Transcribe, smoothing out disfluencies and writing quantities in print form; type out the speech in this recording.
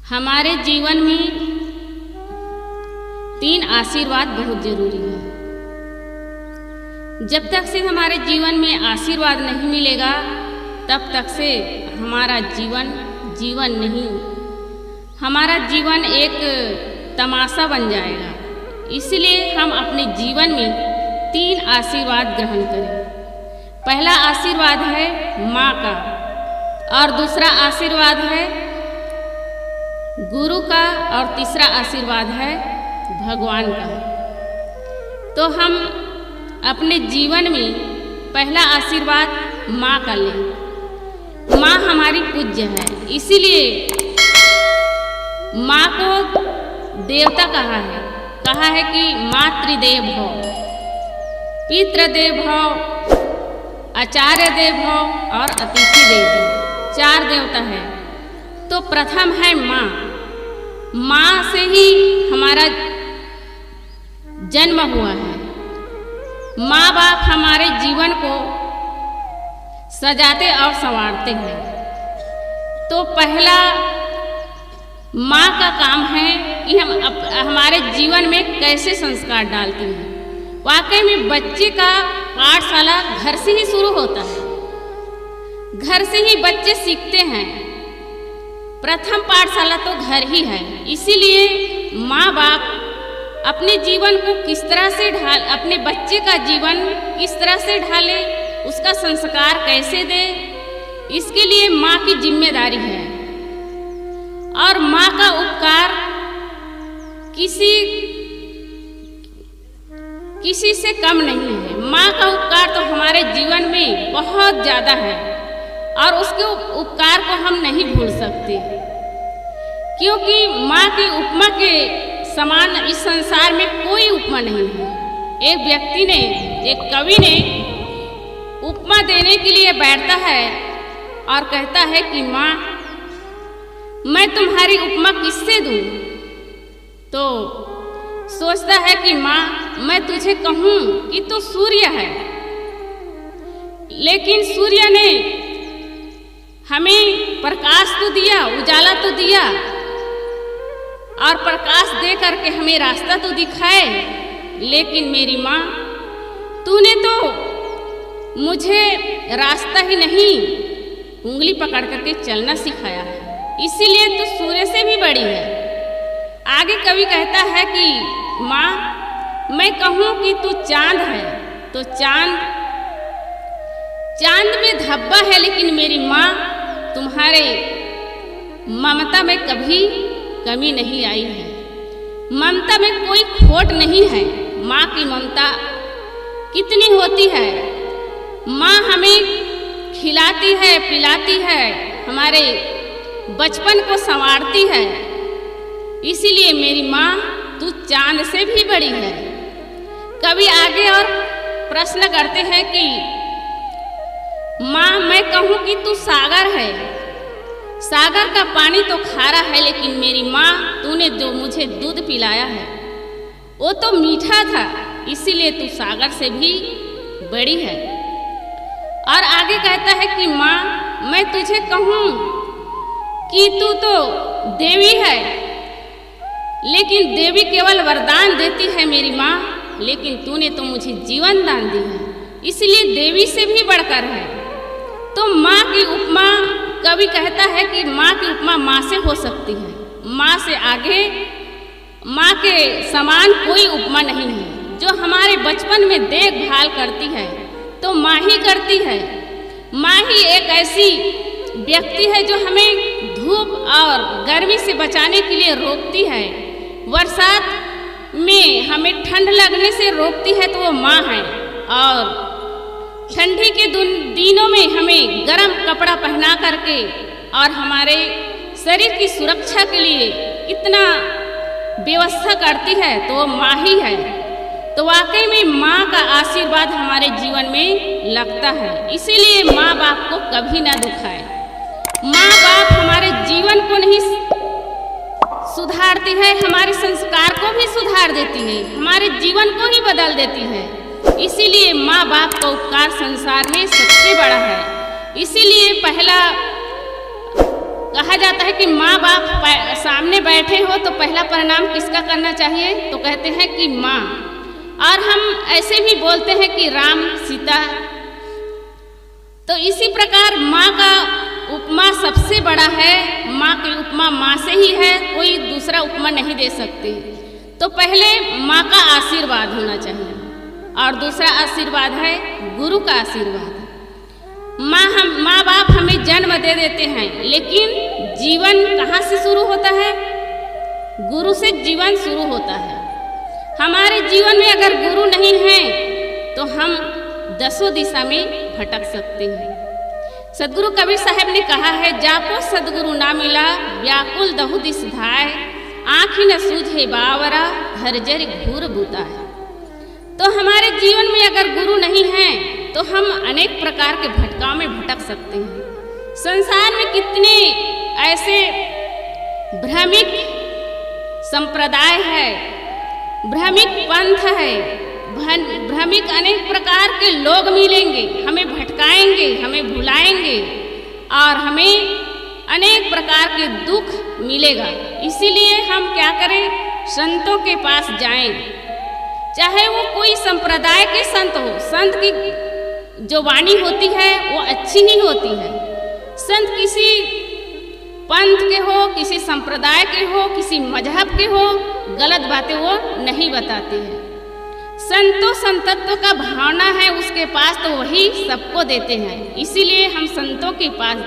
हमारे जीवन में 3 आशीर्वाद बहुत जरूरी है। जब तक से हमारे जीवन में आशीर्वाद नहीं मिलेगा तब तक से हमारा जीवन नहीं, हमारा जीवन एक तमाशा बन जाएगा। इसलिए हम अपने जीवन में 3 आशीर्वाद ग्रहण करें। पहला आशीर्वाद है माँ का, और दूसरा आशीर्वाद है गुरु का, और तीसरा आशीर्वाद है भगवान का। तो हम अपने जीवन में पहला आशीर्वाद माँ का लें। माँ हमारी पूज्य है, इसीलिए माँ को देवता कहा है कि मातृदेव भव, पितृदेव भव, आचार्य देव भव और अतिथि देव भव। 4 देवता है। तो प्रथम है माँ। माँ से ही हमारा जन्म हुआ है। माँ बाप हमारे जीवन को सजाते और संवारते हैं। तो पहला माँ का काम है कि हम हमारे जीवन में कैसे संस्कार डालते हैं। वाकई में बच्चे का पाठशाला घर से ही शुरू होता है। घर से ही बच्चे सीखते हैं। प्रथम पाठशाला तो घर ही है। इसीलिए माँ बाप अपने जीवन को किस तरह से अपने बच्चे का जीवन किस तरह से ढाले, उसका संस्कार कैसे दे, इसके लिए माँ की जिम्मेदारी है। और माँ का उपकार किसी से कम नहीं है। माँ का उपकार तो हमारे जीवन में बहुत ज़्यादा है, और उसके उपकार को हम नहीं भूल सकते, क्योंकि माँ की उपमा के समान इस संसार में कोई उपमा नहीं है। एक कवि ने उपमा देने के लिए बैठता है और कहता है कि माँ, मैं तुम्हारी उपमा किससे दूँ? तो सोचता है कि माँ, मैं तुझे कहूँ कि तू सूर्य है, लेकिन सूर्य ने हमें प्रकाश तो दिया, उजाला तो दिया, और प्रकाश दे करके हमें रास्ता तो दिखाए, लेकिन मेरी माँ, तूने तो मुझे रास्ता ही नहीं, उंगली पकड़ करके चलना सिखाया है। इसीलिए तू सूर्य से भी बड़ी है। आगे कवि कहता है कि माँ, मैं कहूँ कि तू चांद है, तो चांद में धब्बा है, लेकिन मेरी माँ, तुम्हारे ममता में कभी कमी नहीं आई है। ममता में कोई खोट नहीं है। माँ की ममता कितनी होती है। माँ हमें खिलाती है, पिलाती है, हमारे बचपन को संवारती है। इसीलिए मेरी माँ, तू चांद से भी बड़ी है। कवि आगे और प्रश्न करते हैं कि माँ, मैं कहूँ कि तू सागर है, सागर का पानी तो खारा है, लेकिन मेरी माँ, तूने जो मुझे दूध पिलाया है वो तो मीठा था, इसीलिए तू सागर से भी बड़ी है। और आगे कहता है कि माँ, मैं तुझे कहूँ कि तू तो देवी है, लेकिन देवी केवल वरदान देती है मेरी माँ, लेकिन तूने तो मुझे जीवन दान दी है, इसलिए देवी से भी बढ़कर है। तो माँ की उपमा, कवि कहता है कि माँ की उपमा माँ से हो सकती है। माँ से आगे, माँ के समान कोई उपमा नहीं है। जो हमारे बचपन में देखभाल करती है तो माँ ही करती है। माँ ही एक ऐसी व्यक्ति है जो हमें धूप और गर्मी से बचाने के लिए रोकती है। बरसात में हमें ठंड लगने से रोकती है, तो वो माँ है। और ठंडी के दिनों में हमें गर्म कपड़ा पहना करके और हमारे शरीर की सुरक्षा के लिए इतना व्यवस्था करती है, तो वो माँ ही है। तो वाकई में माँ का आशीर्वाद हमारे जीवन में लगता है। इसीलिए माँ बाप को कभी ना दुखाए। माँ बाप हमारे जीवन को नहीं सुधारती है, हमारे संस्कार को भी सुधार देती है, हमारे जीवन को ही बदल देती है। इसीलिए माँ बाप का उपकार संसार में सबसे बड़ा है। इसीलिए पहला कहा जाता है कि माँ बाप सामने बैठे हो तो पहला प्रणाम किसका करना चाहिए? तो कहते हैं कि माँ। और हम ऐसे भी बोलते हैं कि राम सीता। तो इसी प्रकार माँ का उपमा सबसे बड़ा है। माँ की उपमा माँ से ही है, कोई दूसरा उपमा नहीं दे सकते। तो पहले माँ का आशीर्वाद होना चाहिए और दूसरा आशीर्वाद है गुरु का आशीर्वाद। माँ बाप हमें जन्म दे देते हैं, लेकिन जीवन कहाँ से शुरू होता है? गुरु से जीवन शुरू होता है। हमारे जीवन में अगर गुरु नहीं है तो हम दसों दिशा में भटक सकते हैं। सदगुरु कबीर साहब ने कहा है, जाको सदगुरु ना मिला व्याकुल दहु दिस धाय, आँखी न सूझे बावरा घर जर घूर बूता है। तो हमारे जीवन में अगर गुरु नहीं है तो हम अनेक प्रकार के भटकाव में भटक सकते हैं। संसार में कितने ऐसे भ्रमिक संप्रदाय है, भ्रमिक पंथ है, भ्रमिक अनेक प्रकार के लोग मिलेंगे, हमें भटकाएंगे, हमें भुलाएंगे और हमें अनेक प्रकार के दुख मिलेगा। इसीलिए हम क्या करें? संतों के पास जाएं, चाहे वो कोई संप्रदाय के संत हो। संत की जो वाणी होती है वो अच्छी ही होती है। संत किसी पंथ के हो, किसी संप्रदाय के हो, किसी मजहब के हो, गलत बातें वो नहीं बताते हैं। संतों संतत्व का भावना है उसके पास, तो वही सबको देते हैं। इसीलिए हम संतों के पास